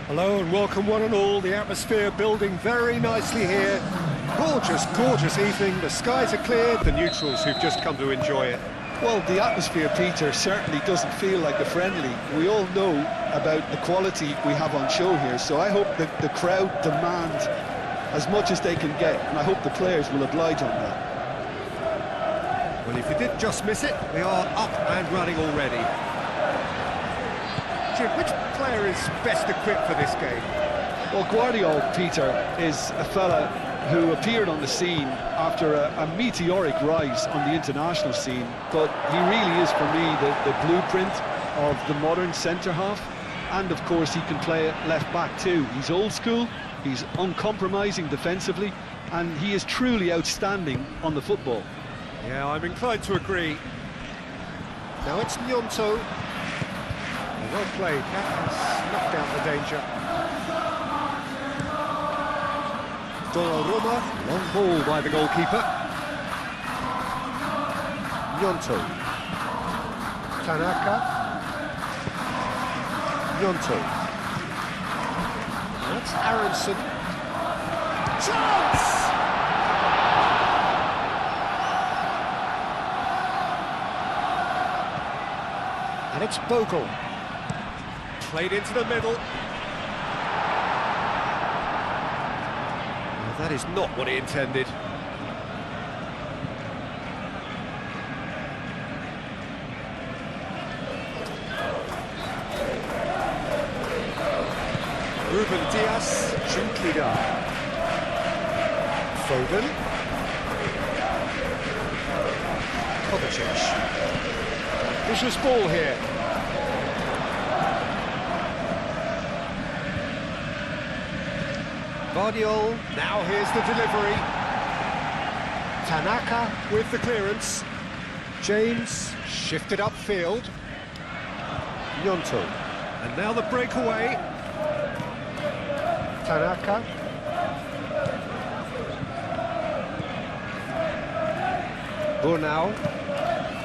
Hello and welcome one and all. The atmosphere building very nicely here. Gorgeous, gorgeous evening. The skies are clear. The neutrals who've just come to enjoy it. Well, the atmosphere, Peter, certainly doesn't feel like a friendly. We all know about the quality we have on show here, so I hope that the crowd demand as much as they can get, and I hope the players will oblige on that. Well, if you did just miss it, we are up and running already. Jim, which player is best equipped for this game? Well, Guardiola, Peter, is a fella who appeared on the scene after a meteoric rise on the international scene, but he really is, for me, the blueprint of the modern centre-half, and of course he can play at left-back too. He's old school, he's uncompromising defensively, and he is truly outstanding on the football. Yeah, I'm inclined to agree. Now it's Gnonto. Well played, that snuffed out the danger. Donnarumma, long ball by the goalkeeper. Gnonto. Tanaka. Gnonto. That's Aronson. Chance! And it's Bogle. Played into the middle. Well, that is not what he intended. Ruben Dias, Junklida. Foden. Kovacic. Vicious ball here. Guardiola, now here's the delivery. Tanaka with the clearance. James shifted upfield. Gnonto. And now the breakaway. Tanaka. Burnau.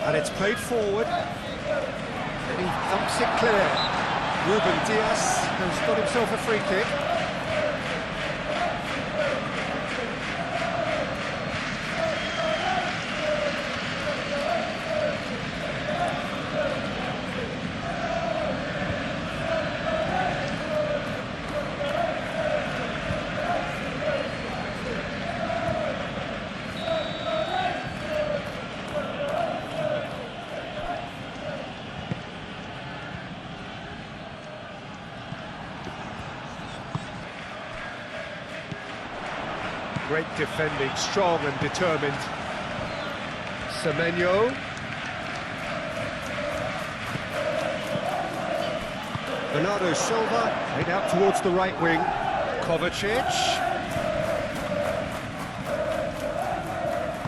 And it's played forward. And he thumps it clear. Ruben Dias has got himself a free kick. Great defending, strong and determined. Semenyo. Bernardo Silva, played out towards the right wing. Kovacic.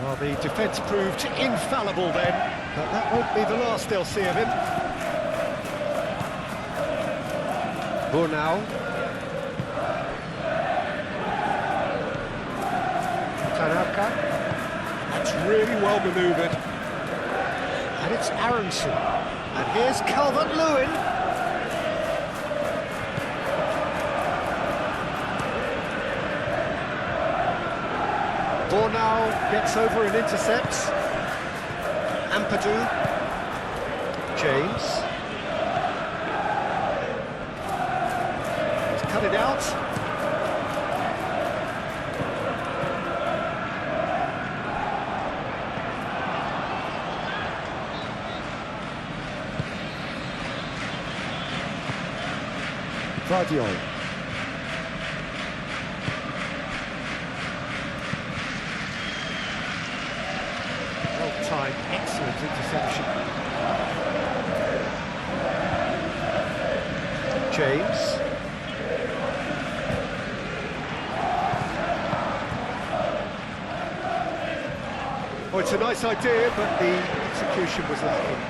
Well, the defence proved infallible then, but that won't be the last they'll see of him. Burnau. Tanaka. That's really well manoeuvred. And it's Aronson. And here's Calvert-Lewin. Burnau gets over and intercepts. Ampadu. James. He's cut it out. Guardiola. Well-timed, excellent interception. James. Oh, it's a nice idea, but the execution was lacking.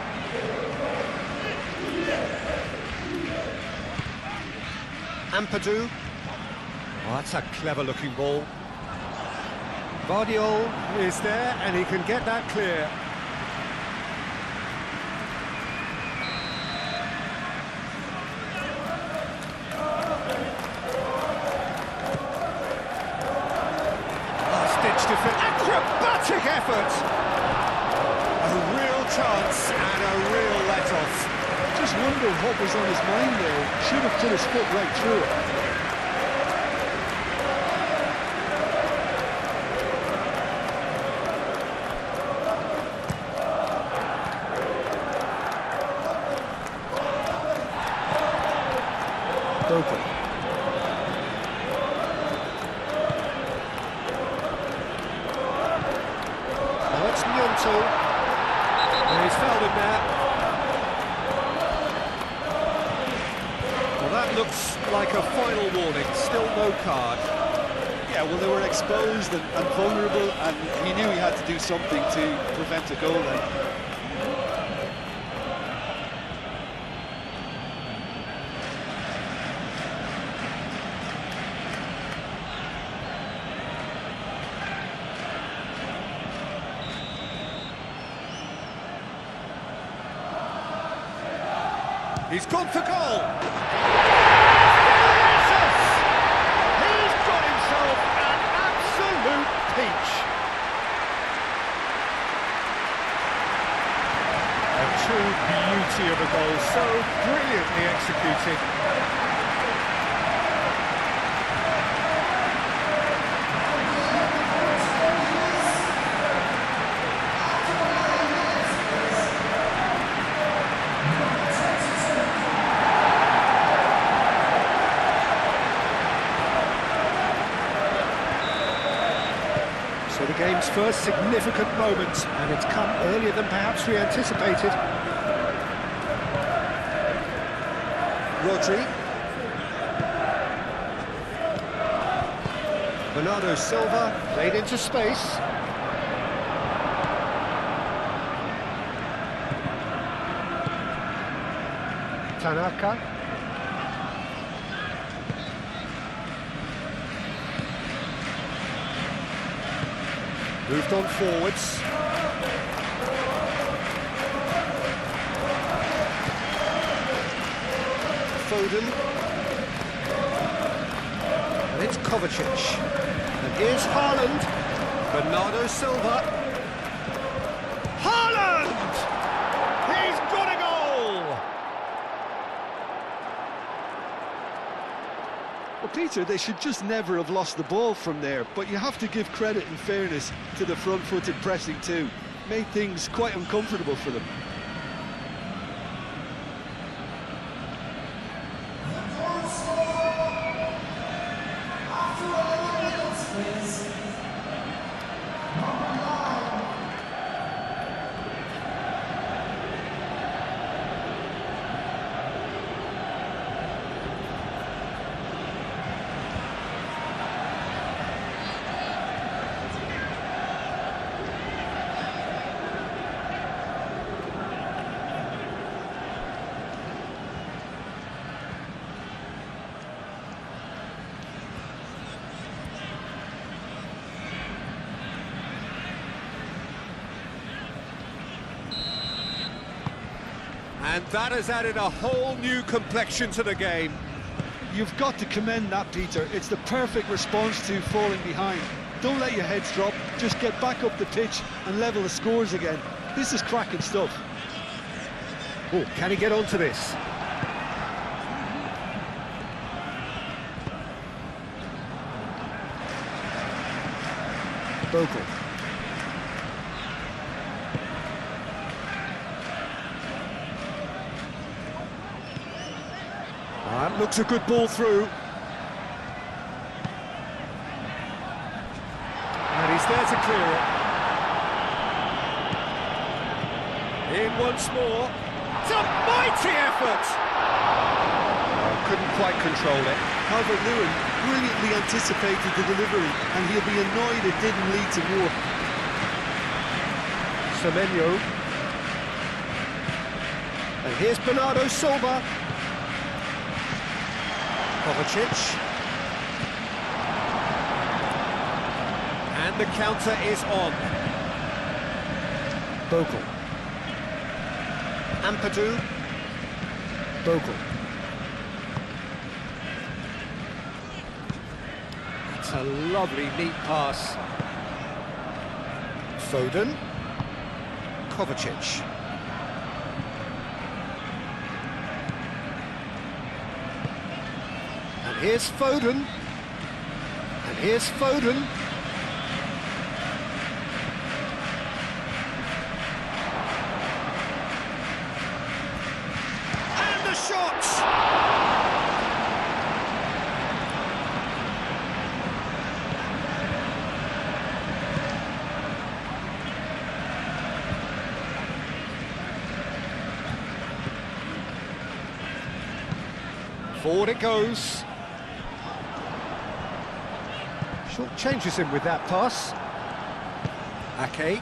Ampadu. Oh, that's a clever-looking ball. Guardiola is there, and he can get that clear. Acrobatic effort! A real chance and a real let-off. Just wonder what was on his mind there. Should have put his foot right through it. Bogle. Now it's Gnonto. And he's fouled him there. Well, that looks like a final warning. Still no card. Yeah, well, they were exposed and vulnerable, and he knew he had to do something to prevent a goal then. He's gone for goal! He's got himself an absolute peach! A true beauty of a goal, so brilliantly executed. So the game's first significant moment, and it's come earlier than perhaps we anticipated. Rodri. Bernardo Silva, played into space. Tanaka. Moved on forwards. Foden. And it's Kovacic. And here's Haaland. Bernardo Silva. Haaland! He's got a goal! Well, Peter, they should just never have lost the ball from there, but you have to give credit and fairness to the front-footed pressing too. Made things quite uncomfortable for them. And that has added a whole new complexion to the game. You've got to commend that, Peter. It's the perfect response to falling behind. Don't let your heads drop, just get back up the pitch and level the scores again. This is cracking stuff. Oh, can he get onto this? Bogle. That looks a good ball through. And he's there to clear it. In once more. It's a mighty effort! Oh, couldn't quite control it. Calvert-Lewin brilliantly anticipated the delivery, and he'll be annoyed it didn't lead to more. Semenyo. And here's Bernardo Silva. Kovacic. And the counter is on. Bogle. Ampadu. Bogle. It's a lovely, neat pass. Foden. Kovacic. And here's Foden. And here's Foden. And the shot! Forward it goes. Short changes him with that pass. Ake.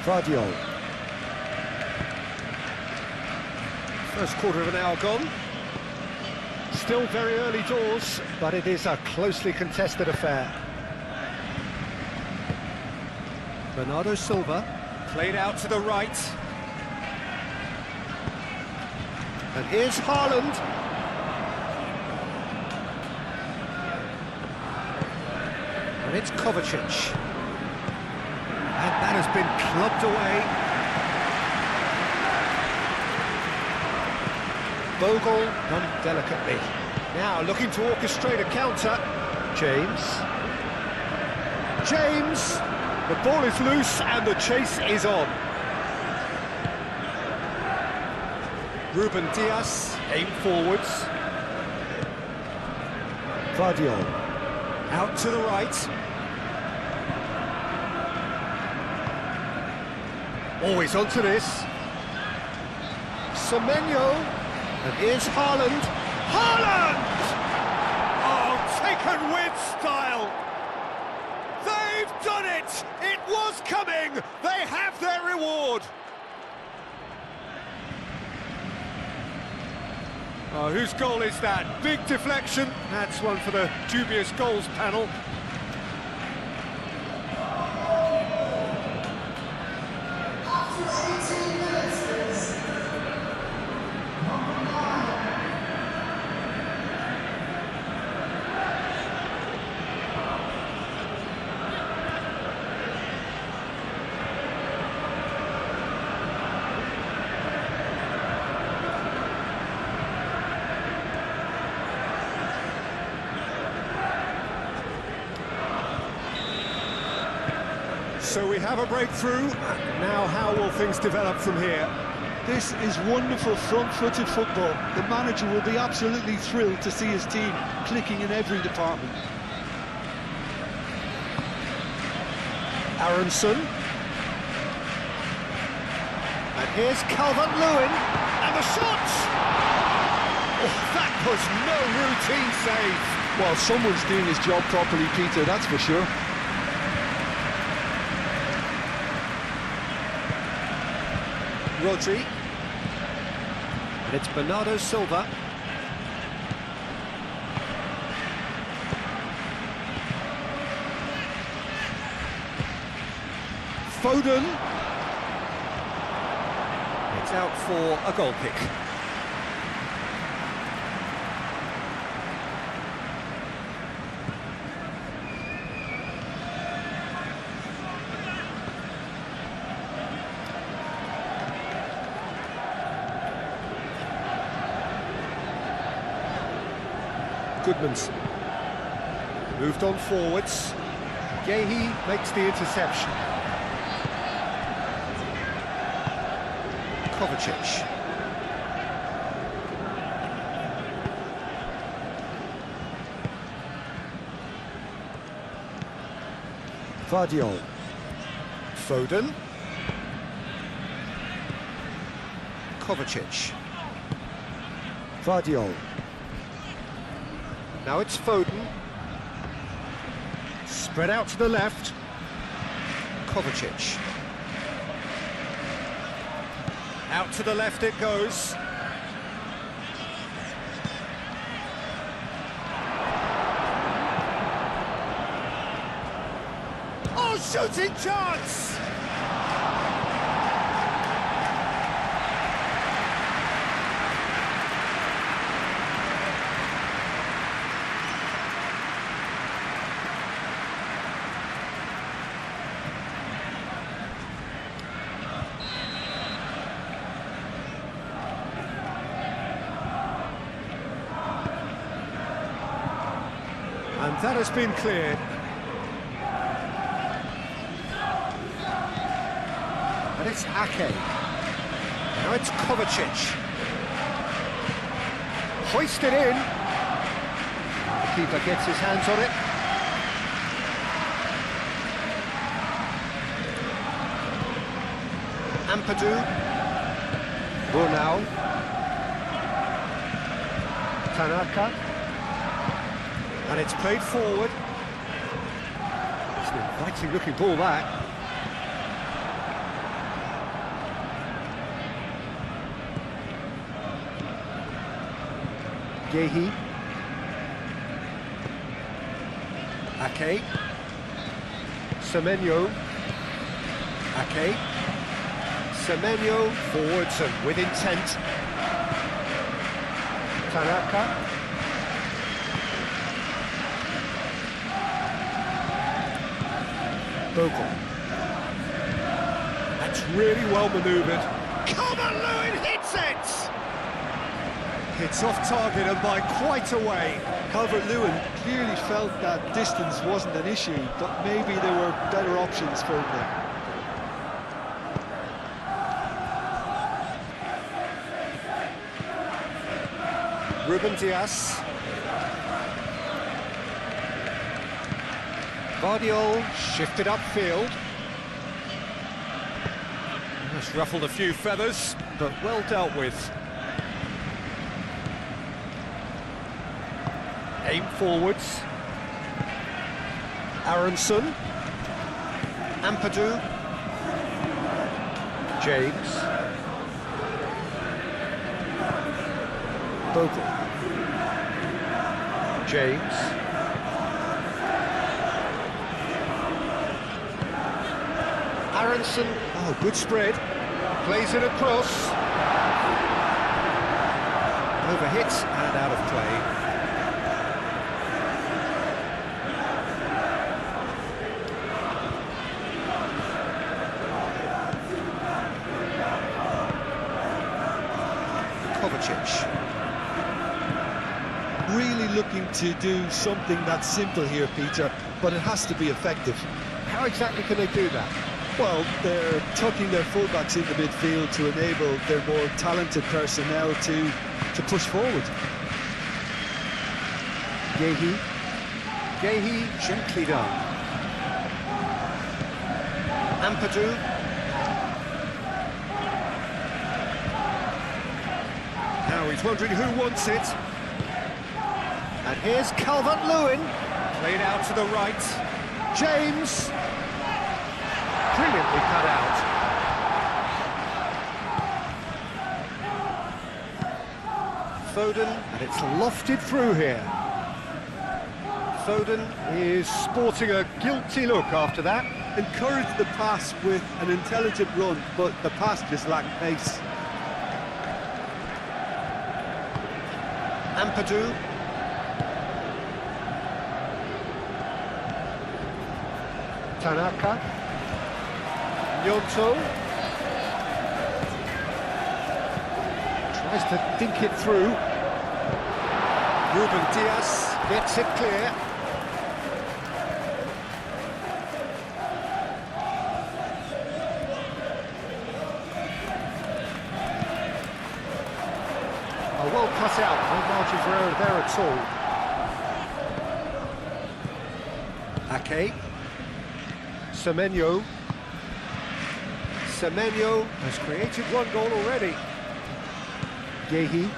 Vardiol. First quarter of an hour gone. Still very early doors, but it is a closely contested affair. Bernardo Silva. Played out to the right. And here's Haaland. And it's Kovacic. And that has been clubbed away. Bogle done delicately. Now looking to orchestrate a counter. James. The ball is loose and the chase is on. Ruben Dias, aim forwards. Vardiol, out to the right. Always onto this. Semenyo, and here's Haaland. Haaland! Oh, taken with style. They've done it! It was coming! They have their reward! Oh, whose goal is that? Big deflection. That's one for the dubious goals panel. So we have a breakthrough. Now how will things develop from here? This is wonderful front-footed football. The manager will be absolutely thrilled to see his team clicking in every department. Aronson. And here's Calvert-Lewin. And the shot! Oh, that was no routine save. Well, someone's doing his job properly, Peter, that's for sure. Rodri. And it's Bernardo Silva. Foden. It's out for a goal kick. Goodmanson moved on forwards. Gehi makes the interception. Kovacic. Vardiol. Foden. Kovacic. Vardiol. Now it's Foden. Spread out to the left. Kovacic. Out to the left it goes. Oh, shooting chance! And that has been cleared. And it's Ake. Now it's Kovacic. Hoisted in. The keeper gets his hands on it. Ampadu. Brunau. Tanaka. And it's played forward. It's an inviting looking ball, that. Gehi. Ake. Semenyo. Ake. Semenyo forwards and with intent. Tanaka. Bogle. That's really well manoeuvred. Calvert-Lewin hits it! It's off target and by quite a way. Calvert-Lewin clearly felt that distance wasn't an issue, but maybe there were better options for him there. Ruben Dias. Guardiola shifted upfield. That's ruffled a few feathers, but well dealt with. Aim forwards. Aronson. Ampadu. James. Bogle. James. Aronson. Oh, good spread. Plays it across. Overhits and out of play. Kovacic. Really looking to do something that's simple here, Peter, but it has to be effective. How exactly can they do that? Well, they're tucking their fullbacks into midfield to enable their more talented personnel to push forward. Gehi. Gehi, gently done. Ampadu. Now he's wondering who wants it. And here's Calvert-Lewin. Played out to the right. James. Brilliantly cut out. Foden, and it's lofted through here. Foden is sporting a guilty look after that. Encouraged the pass with an intelligent run, but the pass just lacked pace. Ampadu. Tanaka. Nyonto. Tries to dink it through. Ruben Dias gets it clear. Oh, well cut out, no margin for error there at all. Ake. Semenyo. Semenyo has created one goal already. Gehi.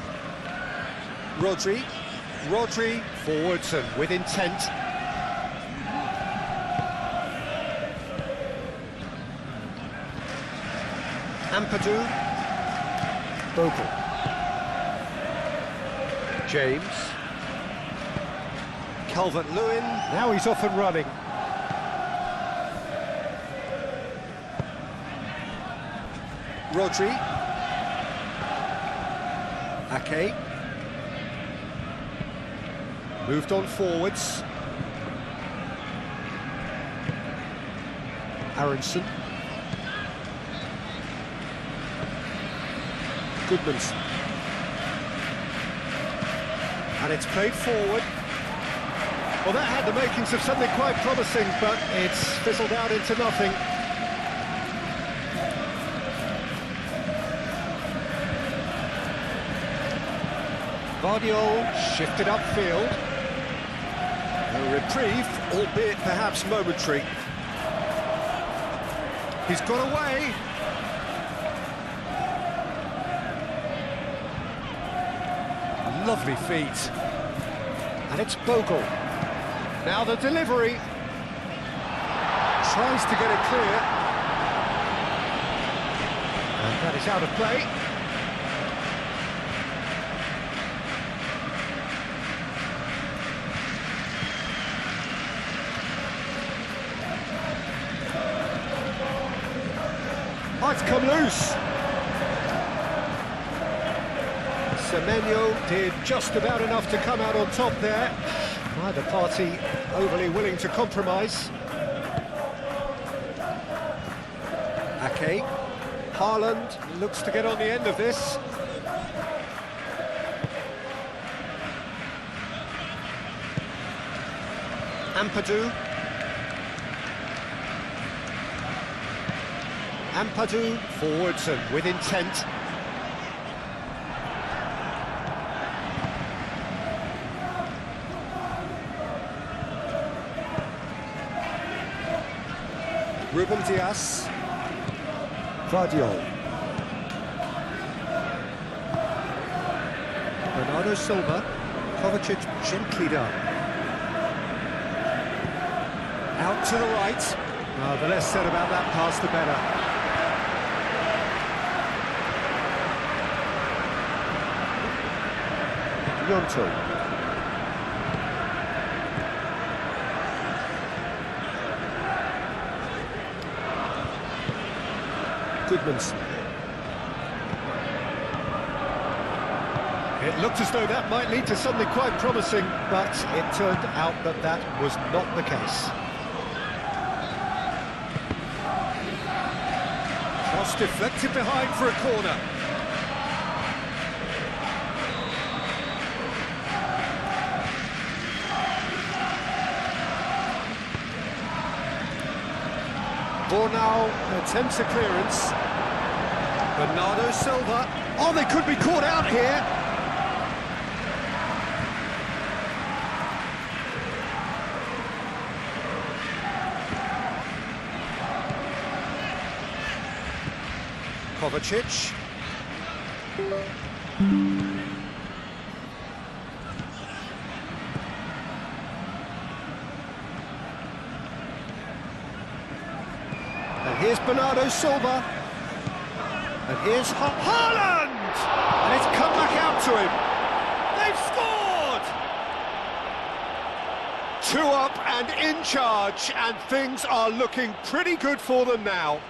Rodri. Rodri forwards and with intent. Ampadu. Bogle. James. Calvert-Lewin. Now he's off and running. Rodri. Ake. Moved on forwards. Aronson. Goodmanson. And it's played forward. Well, that had the makings of something quite promising, but it's fizzled out into nothing. Guardiola shifted upfield. A reprieve, albeit perhaps momentary. He's got away. Lovely feet. And it's Bogle. Now the delivery. Tries to get it clear. And that is out of play. Oh, it's come loose. Semenyo did just about enough to come out on top there. Neither party overly willing to compromise. Ake. Haaland looks to get on the end of this. Ampadu. Ampadu forwards and with intent. Ruben Dias. Guardiola. Bernardo Silva. Kovacic gently done. Out to the right. Oh, the less said about that pass, the better. Yonto. Goodmanson. It looked as though that might lead to something quite promising, but it turned out that that was not the case. Cross deflected behind for a corner. Bornau attempts a clearance. Bernardo Silva. Oh, they could be caught out here. Kovacic. And here's Bernardo Silva. And here's Haaland! And it's come back out to him. They've scored! 2 up and in charge, and things are looking pretty good for them now.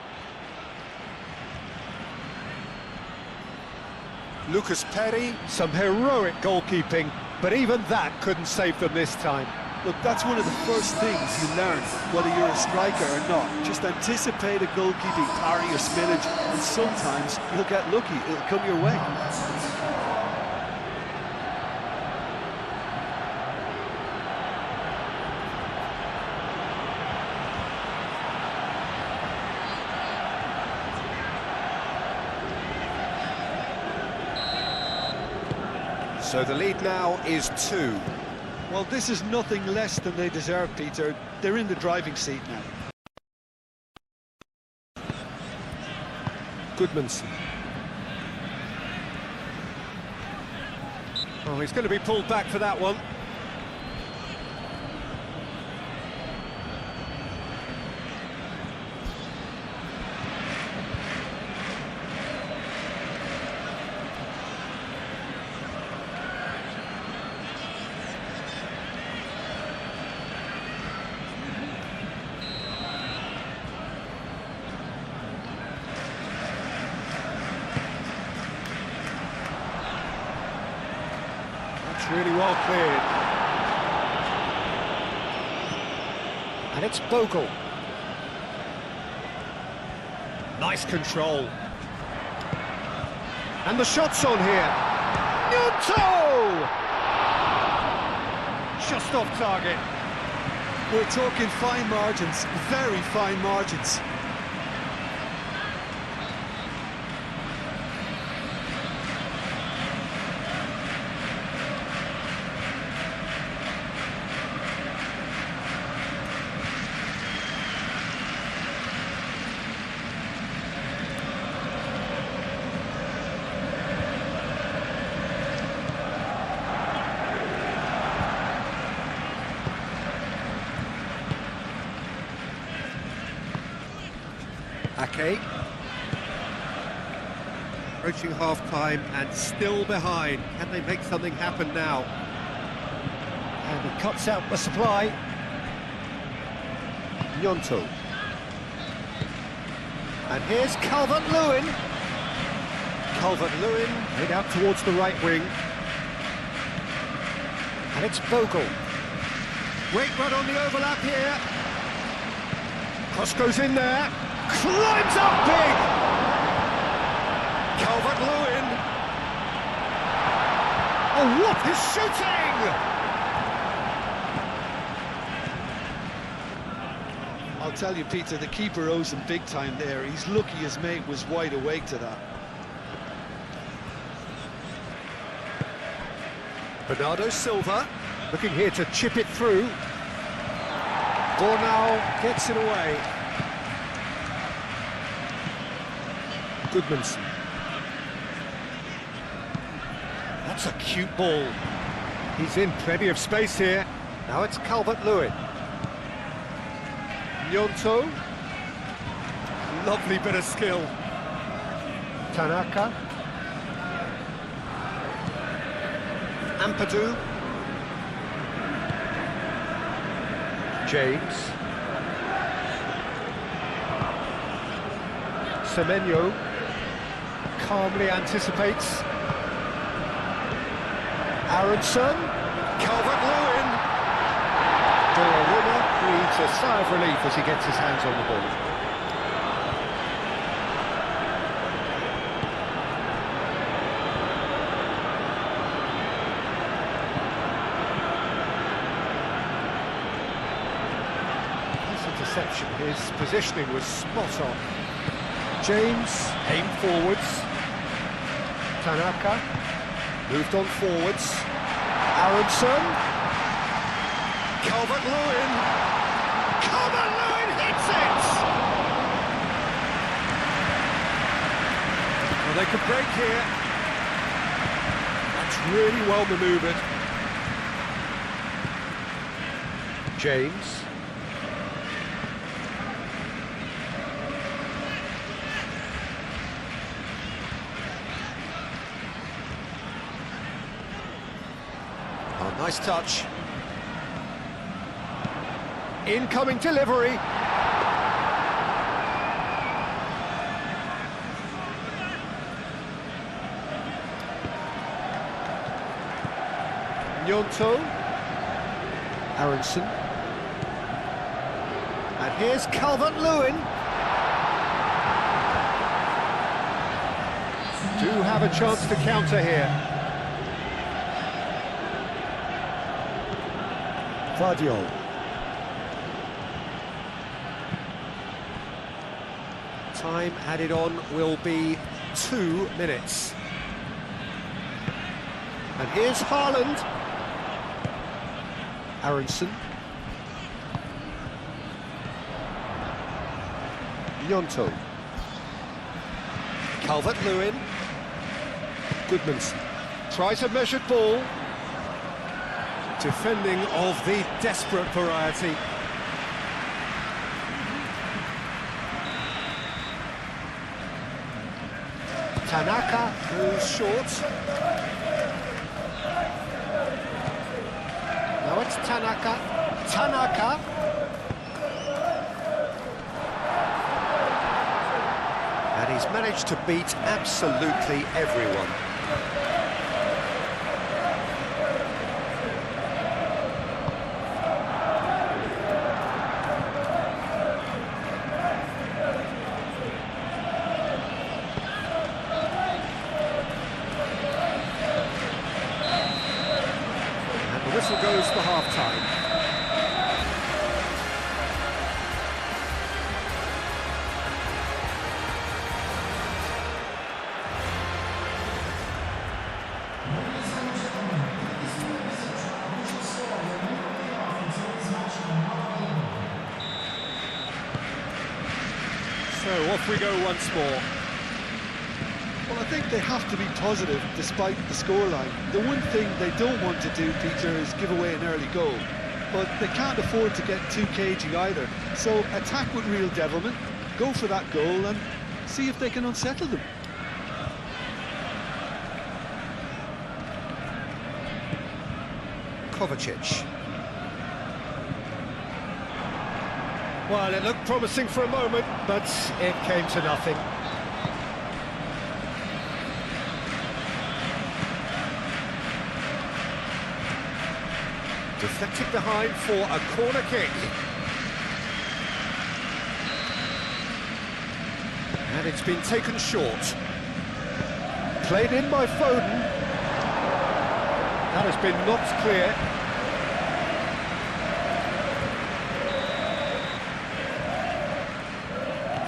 Lucas Perry, some heroic goalkeeping, but even that couldn't save them this time. Look, that's one of the first things you learn, whether you're a striker or not. Just anticipate a goalkeeping parry or spillage, and sometimes you'll get lucky, it'll come your way. So the lead now is 2. Well, this is nothing less than they deserve, Peter. They're in the driving seat now. Goodmanson. Oh, he's going to be pulled back for that one. Really well cleared. And it's Bogle. Nice control. And the shot's on here. Newton! Just off target. We're talking fine margins, very fine margins. Ake. Approaching half-time and still behind. Can they make something happen now? And he cuts out the supply. Gnonto. And here's Calvert-Lewin. Calvert-Lewin head out towards the right wing. And it's Bogle. Great run on the overlap here. Cross goes in there. Climbs up big! Calvert-Lewin! Oh, what is shooting! I'll tell you, Peter, the keeper owes him big time there. He's lucky his mate was wide awake to that. Bernardo Silva looking here to chip it through. Bornau gets it away. Goodmanson. That's a cute ball. He's in plenty of space here. Now it's Calvert-Lewin. Gnonto. Lovely bit of skill. Tanaka. Ampadu. James. Semenyo calmly anticipates. Aronson. Calvert-Lewin. Donnarumma breathes a sigh of relief as he gets his hands on the ball. Interception. His positioning was spot on. James aimed forwards. Tanaka moved on forwards. Aronson. Calvert-Lewin. Calvert-Lewin hits it! Well, they could break here. That's really well manoeuvred. James. Oh, nice touch. Incoming delivery. Gnonto. Aronson. And here's Calvert-Lewin. Do have a chance to counter here. Vardiol. Time added on will be 2 minutes. And here's Haaland. Aronson. Gnonto. Calvert-Lewin. Goodmanson. Tries a measured ball. Defending of the desperate variety. Tanaka moves short. Now it's Tanaka. Tanaka. And he's managed to beat absolutely everyone. Whistle goes for half-time. So off we go once more. Well, I think they have to be positive despite the scoreline. The one thing they don't want to do, Peter, is give away an early goal. But they can't afford to get too cagey either. So attack with real devilment, go for that goal and see if they can unsettle them. Kovacic. Well, it looked promising for a moment, but it came to nothing. Deflected behind for a corner kick. And it's been taken short. Played in by Foden. That has been knocked clear.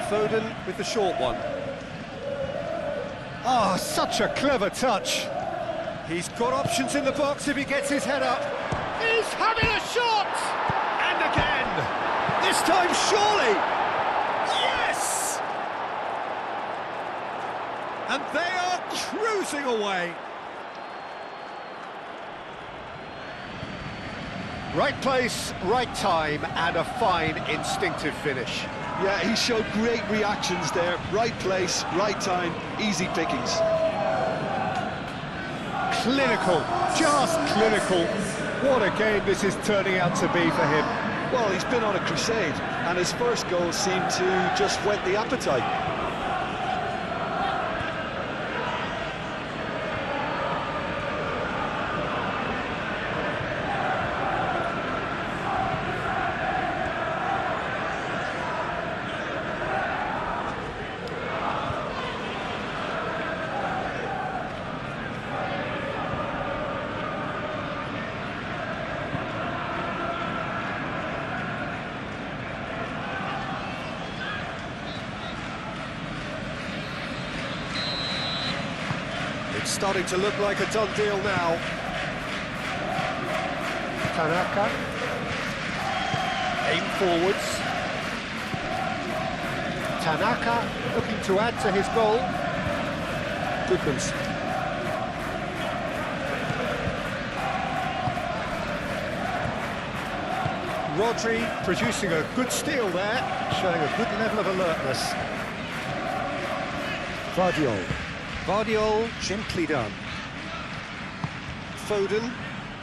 Foden with the short one. Oh, such a clever touch. He's got options in the box if he gets his head up. He's having a shot! And again! This time, surely! Yes! And they are cruising away. Right place, right time, and a fine instinctive finish. Yeah, he showed great reactions there. Right place, right time, easy pickings. Clinical, just clinical. What a game this is turning out to be for him. Well, he's been on a crusade, and his first goal seemed to just whet the appetite. It's starting to look like a done deal now. Tanaka. Aim forwards. Tanaka looking to add to his goal. Goodmanson. Rodri producing a good steal there, showing a good level of alertness. Vardiol. Vardiol, gently done. Foden,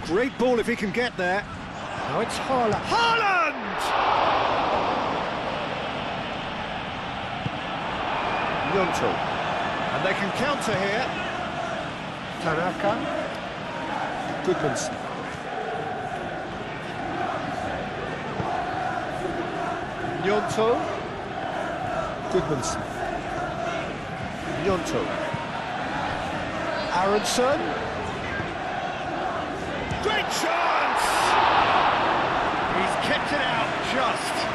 great ball if he can get there. Now it's Haaland. Haaland! Gnonto. And they can counter here. Tanaka. Goodmanson. Gnonto. Goodmanson. Gnonto. Aronson. Great chance! He's kept it out just.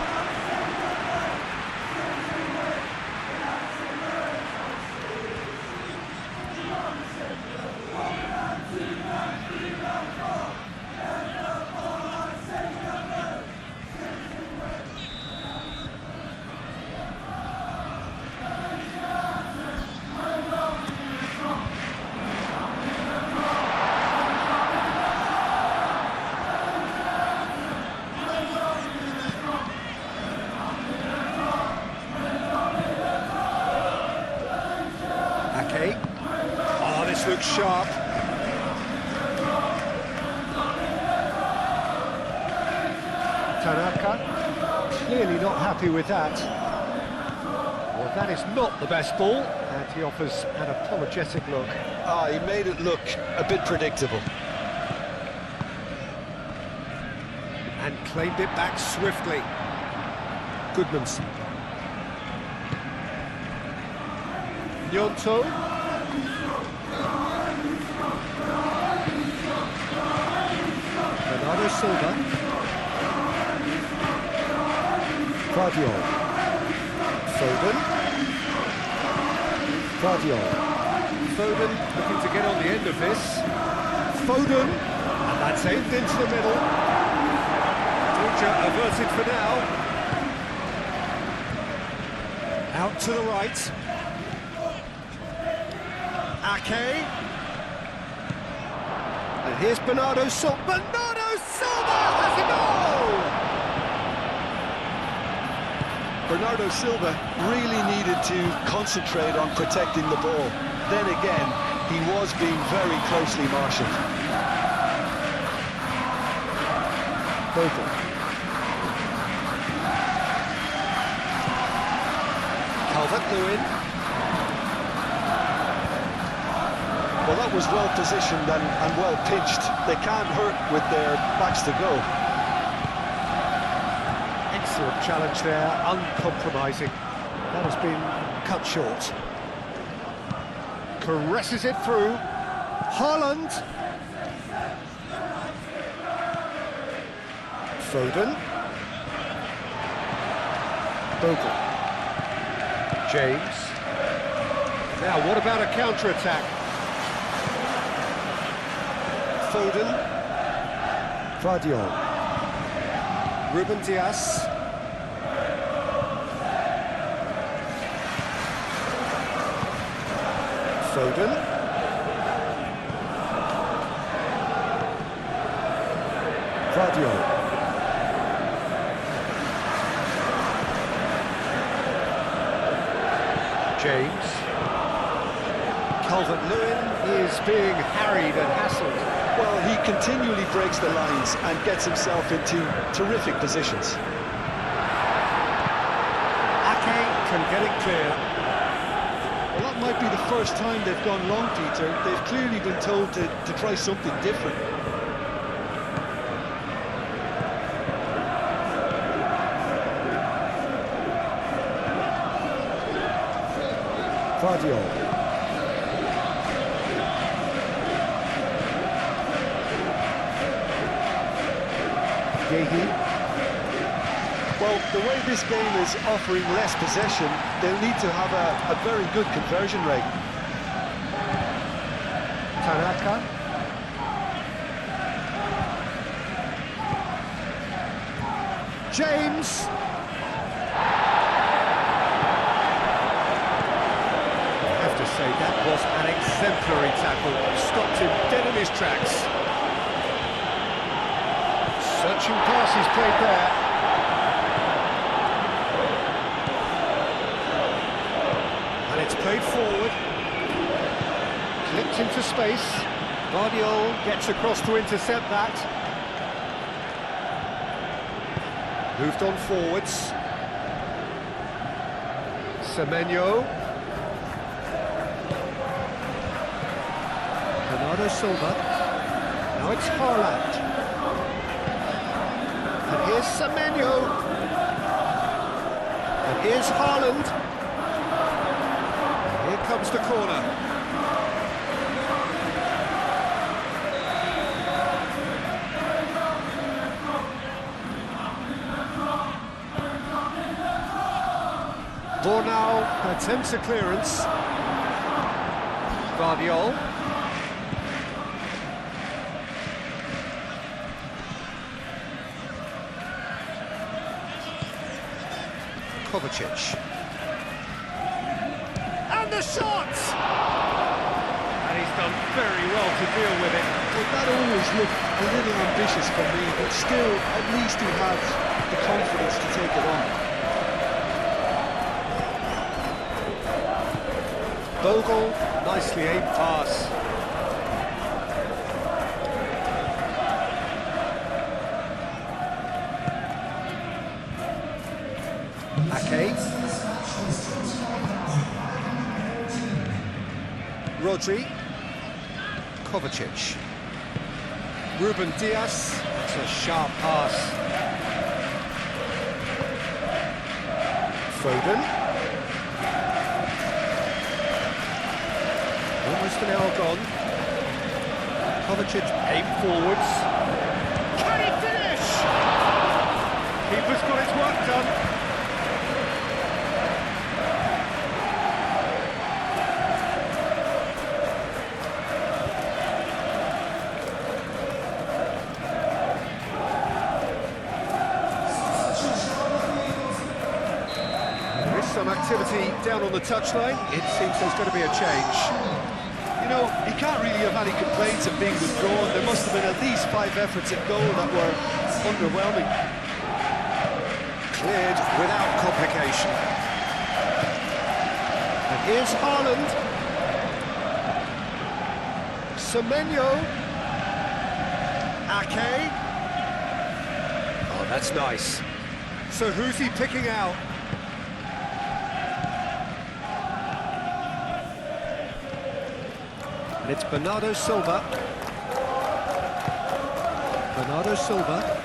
Oh, this looks sharp. Tanaka, clearly not happy with that. Well, that is not the best ball, and he offers an apologetic look. Ah, he made it look a bit predictable. And claimed it back swiftly. Goodmanson. Gnonto. Bernardo Silva. Vardiol. Foden. Vardiol. Foden looking to get on the end of this. Foden, and that's aimed into the middle. Danger averted for now. Out to the right. Ake. And here's Bernardo Silva. Bernardo Silva has a goal! Bernardo Silva really needed to concentrate on protecting the ball. Then again, he was being very closely marshalled. Bogle. Calvert-Lewin. Well, that was well positioned and well pitched. They can't hurt with their backs to go. Excellent challenge there, uncompromising. That has been cut short. Caresses it through. Haaland. Foden. Bogle. James. Now, what about a counter-attack? Foden. Guardiola. Ruben Dias. Foden. Guardiola. James. Calvert-Lewin is being harried and hassled. Well, he continually breaks the lines and gets himself into terrific positions. Ake can get it clear. Well, that might be the first time they've gone long, Peter. They've clearly been told to try something different. Guardiola. Well, the way this game is offering less possession, they'll need to have a very good conversion rate. Tanaka. James. I have to say that was an exemplary tackle. Stopped him dead in his tracks. Searching pass is played there. And it's played forward. Clipped into space. Guardiola gets across to intercept that. Moved on forwards. Semenyo. Bernardo Silva. Now it's Haaland. And here's Semenyo. And here's Haaland. Here comes the corner. Bornau attempts a clearance. Guardiola. Kovacic. And the shot! And he's done very well to deal with it. Well, that always looked a little ambitious for me, but still, at least he had the confidence to take it on. Bogle, nicely aimed pass. Ake. Rodri. Kovacic. Ruben Dias. It's a sharp pass. Foden. Almost an hour gone. Kovacic aimed forwards. Can he finish? Keeper's got his work done. activity down on the touchline. It seems there's going to be a change. You know, he can't really have any complaints of being withdrawn. There must have been at least 5 efforts at goal that were underwhelming. Cleared without complication. And here's Haaland. Semenyo. Ake. Oh, that's nice. So who's he picking out? And it's Bernardo Silva. Bernardo Silva.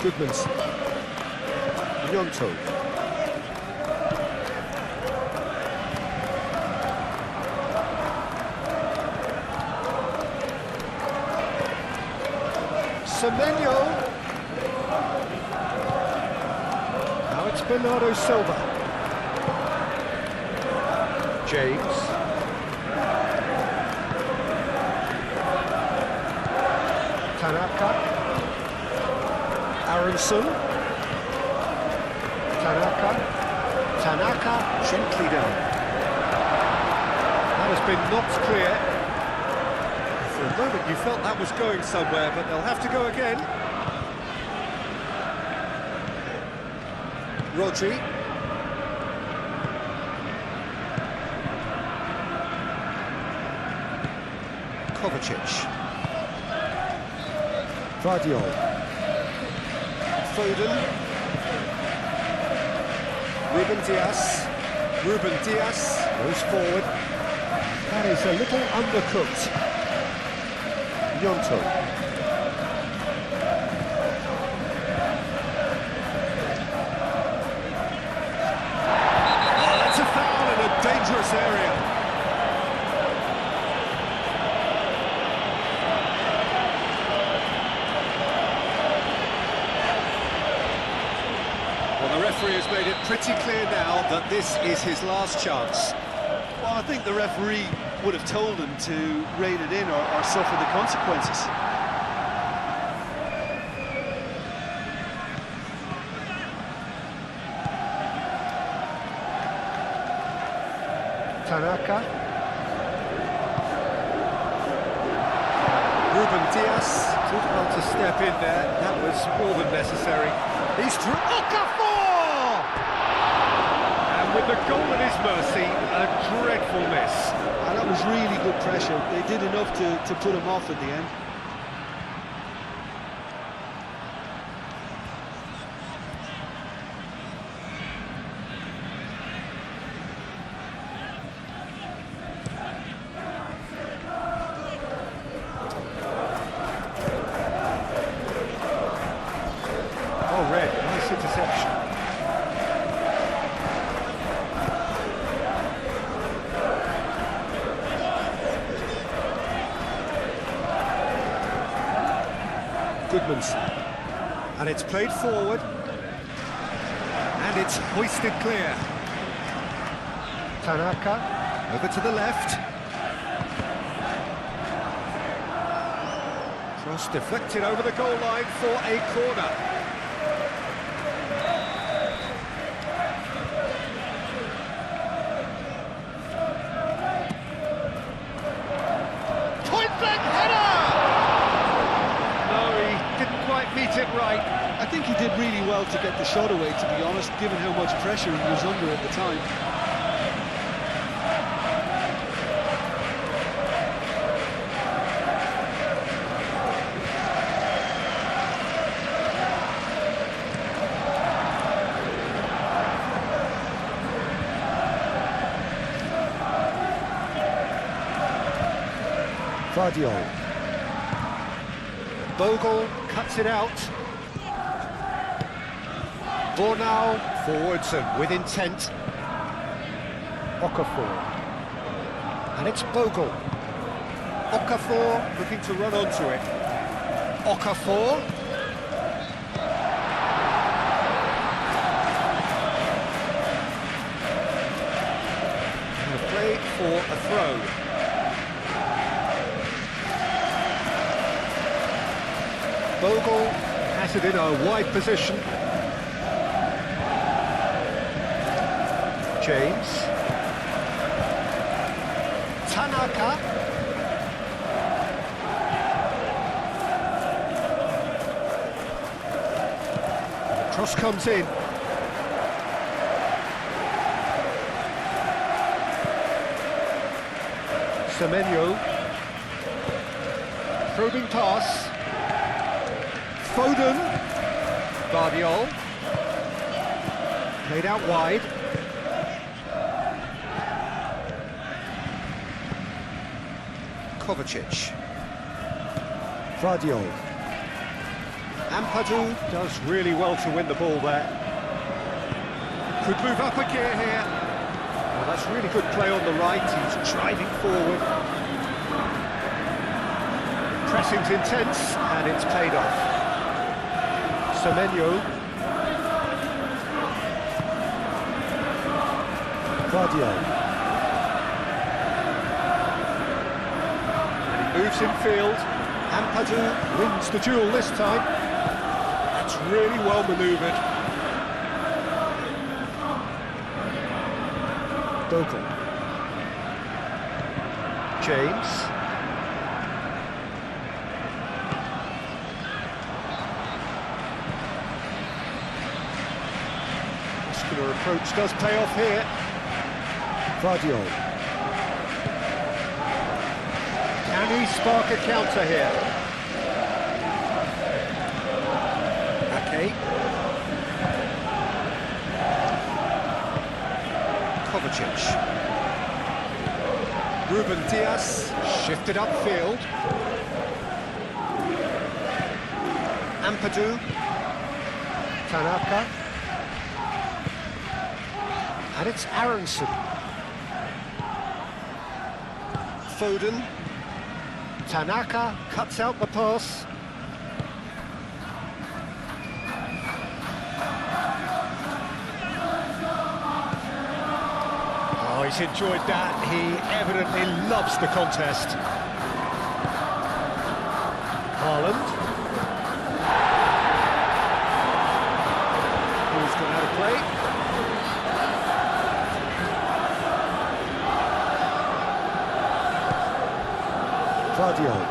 Goodmanson. Gnonto. Semenyo. Now it's Bernardo Silva. James. Tanaka. Aronson. Tanaka gently down. That has been knocked clear. For a moment you felt that was going somewhere, but they'll have to go again. Rodri. Kovacic. Vardiol. Foden. Ruben Dias goes forward. That is a little undercooked. Gnonto. Oh, that's a foul in a dangerous area. Well, the referee has made it pretty clear now that this is his last chance. Well, I think the referee would have told him to rein it in or suffer the consequences. Tanaka. Ruben Dias too hard to step in there. That was more than necessary. He's through. Okafor! And with the goal at his mercy, a dreadful miss. And that was really good pressure. They did enough to put him off at the end. Oh, red, nice interception. Goodmanson. And it's played forward. And it's hoisted clear. Tanaka, over to the left. Cross deflected over the goal line for a corner. Meet it right. I think he did really well to get the shot away, to be honest, given how much pressure he was under at the time. Vardiol. Bogle cuts it out. Bornau forwards and with intent. Okafor. And it's Bogle. Okafor looking to run onto it. Okafor. And a play for a throw. Bogle has it in a wide position. James. Tanaka. Cross comes in. Semenyo. Probing pass. Foden. Guardiol. Played out wide. Kovacic. Guardiol. Ampadu does really well to win the ball there. Could move up a gear here. Well, that's really good play on the right. He's driving forward. Pressing's intense, and it's paid off. Semenyo. Guardiol. And he moves in field. Ampadu wins the duel this time. That's really well manoeuvred. Bogle. James. Muscular approach does pay off here. Guardiol. Can he spark a counter here? Ake. Kovacic. Ruben Diaz shifted upfield. Ampadu. Tanaka. And it's Aronson. Foden. Tanaka cuts out the pass. Oh, he's enjoyed that. He evidently loves the contest. Haaland. Who's gone out of play? Guardiol.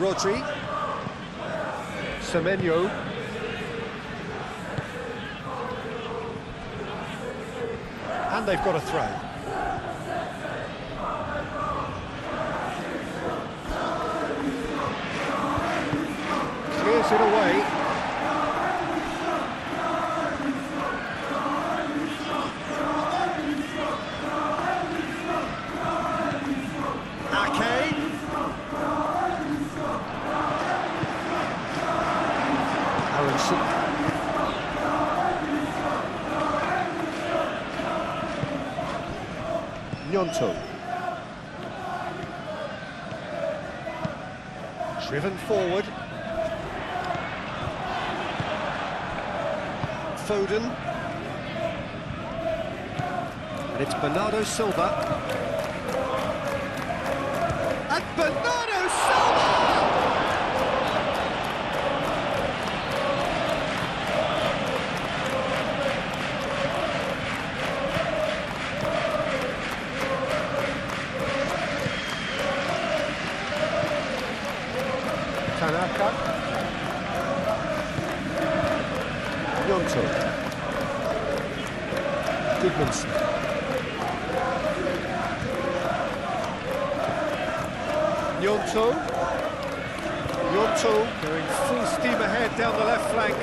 Rodri. Semenyo. And they've got a throw. Clears it away. Gnonto. Driven forward. Foden. And it's Bernardo Silva. And Bernardo Silva! Tanaka. Gnonto. Goodmanson. Gnonto. Gnonto going full steam ahead down the left flank.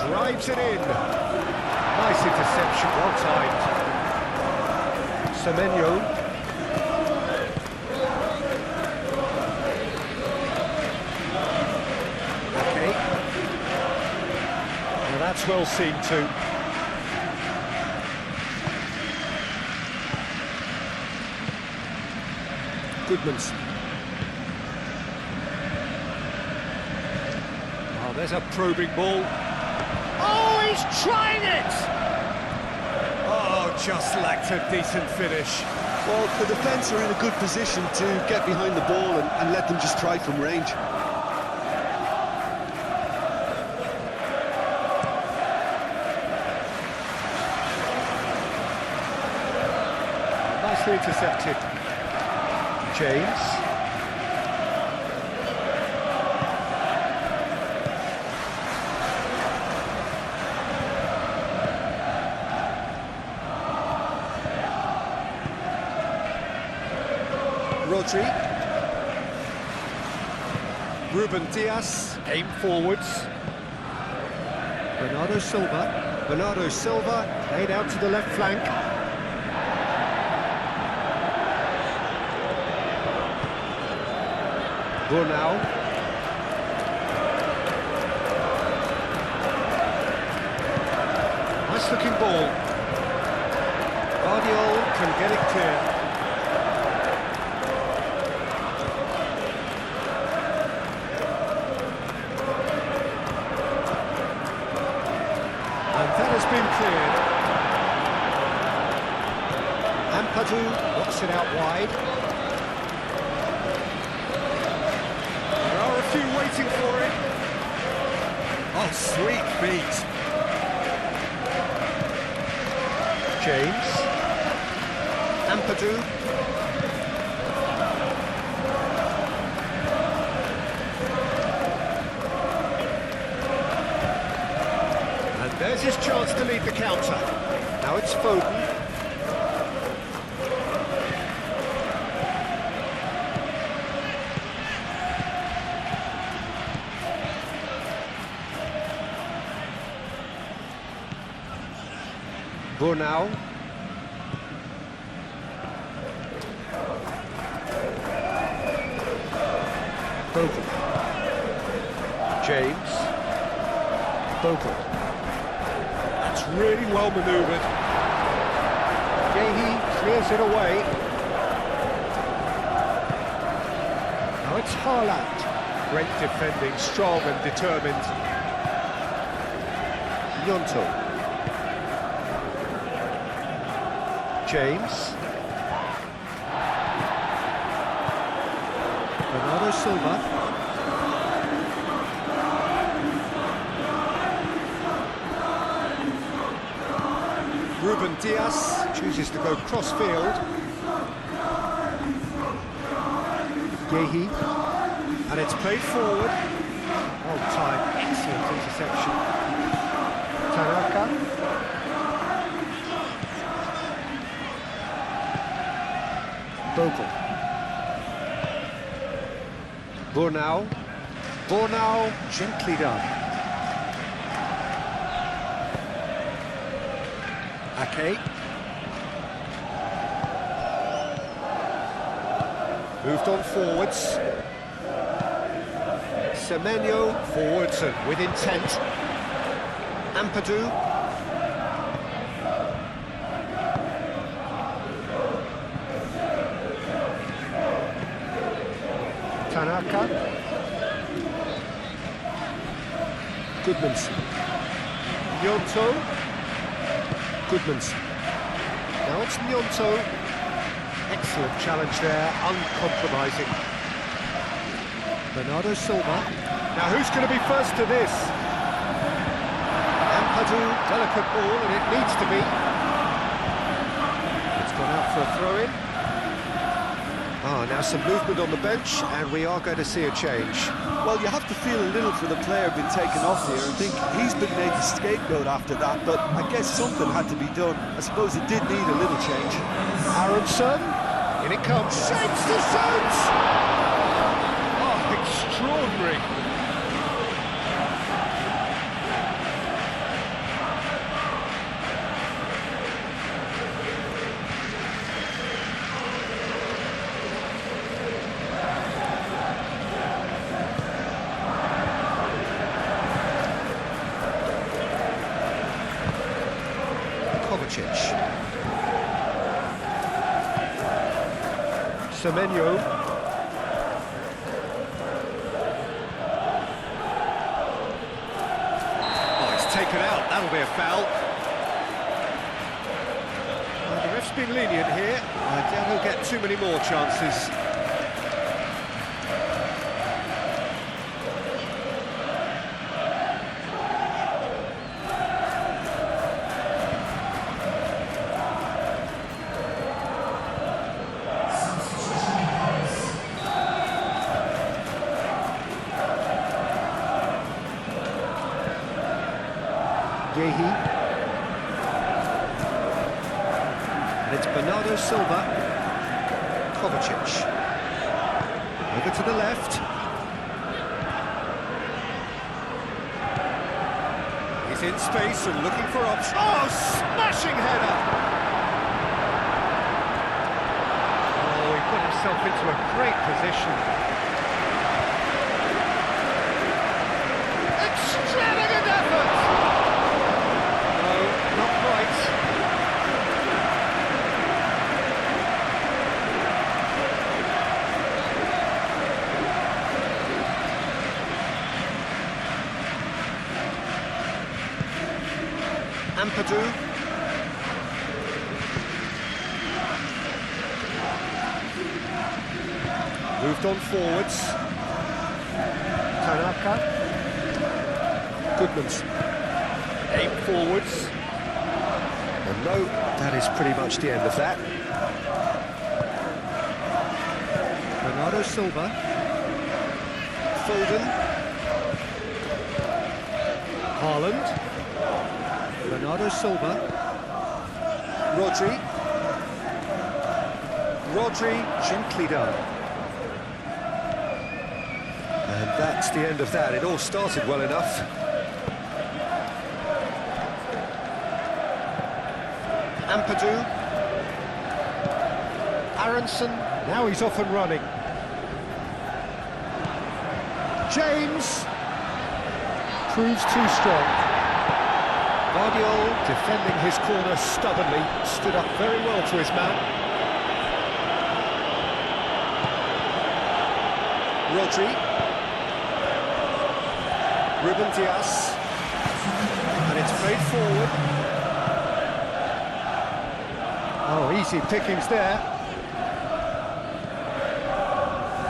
Drives it in. Nice interception, well timed. Semenyo. That's well seen too. Goodmanson. Oh, there's a probing ball. Oh, he's trying it! Oh, just lacked a decent finish. Well, the defence are in a good position to get behind the ball and let them just try from range. Nicely intercepted. James. Rodri. Ruben Diaz, aim forwards. Bernardo Silva. Bernardo Silva, played out to the left flank. Brunau. Nice looking ball. Guardiola can get it clear. And that has been cleared. Ampadu knocks it out wide. There are a few waiting for it. Oh, sweet feet. James. Ampadu. There's his chance to lead the counter. Now it's Foden. Brunau. Bogle. James. Bogle. Really well manoeuvred. Gehi clears it away. Now it's Haaland. Great defending, strong and determined. Gnonto. James. Bernardo Silva. Ruben Diaz chooses to go cross-field. Gehi. And it's played forward. Well timed, excellent interception. Tanaka. Bogle. Brunau. Brunau, gently done. Ake. Moved on forwards. Semenyo forwards and with intent. Ampadu. Tanaka. Goodmanson. Gnonto. Goodmanson. Now it's Gnonto. Excellent challenge there, uncompromising. Bernardo Silva. Now who's going to be first to this? Ampadu, delicate ball, and it needs to be. It's gone out for a throw-in. Now some movement on the bench, and we are going to see a change. Well, you have to feel a little for the player being taken off here. I think he's been made the scapegoat after that, but I guess something had to be done. I suppose it did need a little change. Aronson, in it comes, shapes the shoots! Oh, extraordinary! Semenyo. Oh, it's taken out. That'll be a foul. been lenient here. I doubt he'll get too many more chances. And it's Bernardo Silva. Kovacic. Over to the left. He's in space and looking for options. Oh, smashing header! Oh, he put himself into a great position. Extravagant effort! No, not quite. Ampadu. Moved on forwards. Tanaka. Goodman's aim forwards. And no, that is pretty much the end of that. Bernardo Silva. Foden. Haaland. Bernardo Silva. Rodri, gently done. And that's the end of that. It all started well enough. Ampadu. Aronson. Now he's off and running. James. Proves too strong. Guardiola, defending his corner stubbornly, stood up very well to his man. Rodri. Ruben Dias. And it's played forward. Oh, easy pickings there.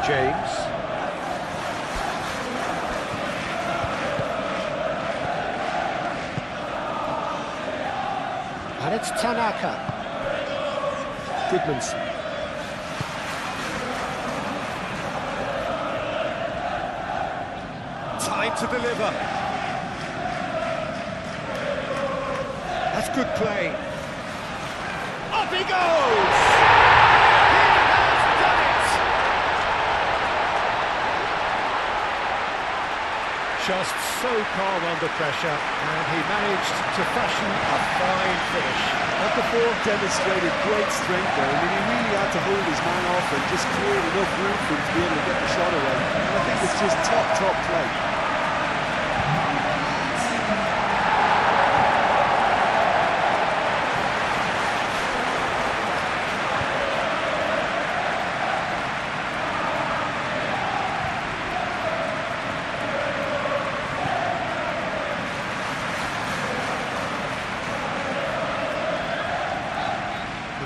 James. And it's Tanaka. Goodman's. Time to deliver. That's good play. Up he goes! He has done it! Just so calm under pressure, and he managed to fashion a fine finish. At the ball demonstrated great strength there. I mean, he really had to hold his man off and just cleared enough room for him to be able to get the shot away. And I think it's just top play.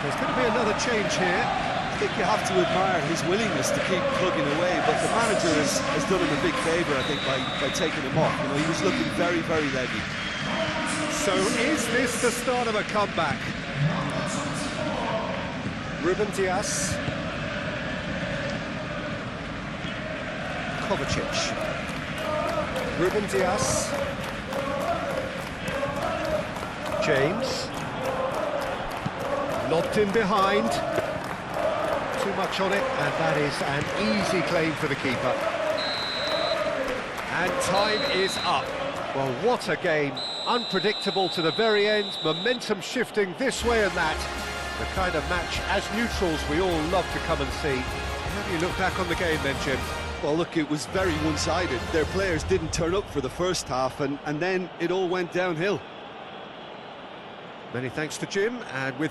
There's going to be another change here. I think you have to admire his willingness to keep plugging away, but the manager has done him a big favour, I think, by taking him off. You know, he was looking very leggy. So is this the start of a comeback? Ruben Dias. Kovacic. Ruben Dias. James. Lobbed in behind. Too much on it, and that is an easy claim for the keeper. And time is up. Well, what a game. Unpredictable to the very end, momentum shifting this way and that. The kind of match, as neutrals, we all love to come and see. How do you look back on the game then, Jim? Well, look, it was very one-sided. Their players didn't turn up for the first half, and then it all went downhill. Many thanks to Jim, and with